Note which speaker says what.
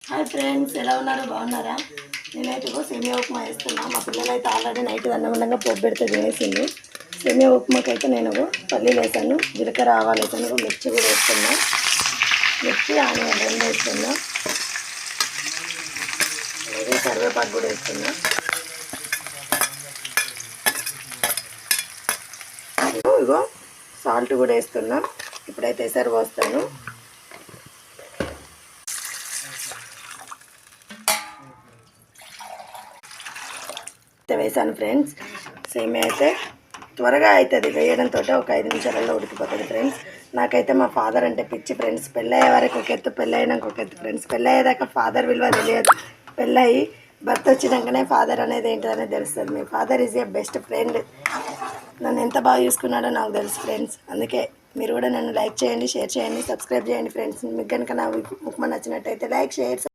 Speaker 1: Hi friends, ఎలా ఉన్నారు? బాగున్నారా? నేనైతే సేమియా ఉప్మా వేస్తున్నా. మా పిల్లలైతే ఆల్రెడీ నైట్ అన్నం పప్పు పెడితే తినేసింది. సేమియా ఉప్మాకి అయితే నేను పల్లీలు వేసాను, జీలకర్ర ఆవాలు వేసాను, మిర్చి కూడా వేస్తున్నా. మిర్చి ఆనియన్ రెండు వేస్తున్నా, అలాగే కరివేపాకు కూడా వేస్తున్నా. ఇగో సాల్ట్ కూడా వేస్తున్నా. ఇప్పుడైతే ఎసరు పోస్తాను. వేసాను ఫ్రెండ్స్. సేమియా అయితే త్వరగా అవుతుంది, వేయడంతో ఒక 5 నిమిషాలలో ఉడికిపోతుంది ఫ్రెండ్స్. నాకైతే మా ఫాదర్ అంటే పిచ్చి ఫ్రెండ్స్. పెళ్ళయ్యే వరకు ఒక ఎత్తు, పెళ్ళయినాక ఒక ఎత్తు ఫ్రెండ్స్. పెళ్ళయ్యేదాకా ఫాదర్ విలువ తెలియదు, పెళ్ళయి భర్త వచ్చినాకనే ఫాదర్ అనేది ఏంటనేది తెలుస్తుంది. మీ father is a best friend. నన్ను ఎంత బాగా చూసుకున్నాడో నాకు తెలుసు ఫ్రెండ్స్. అందుకే మీరు కూడా నన్ను లైక్ చేయండి, షేర్ చేయండి, సబ్స్క్రైబ్ చేయండి ఫ్రెండ్స్. మీకు కనుక నా ఉప్మా నచ్చినట్టయితే లైక్, షేర్.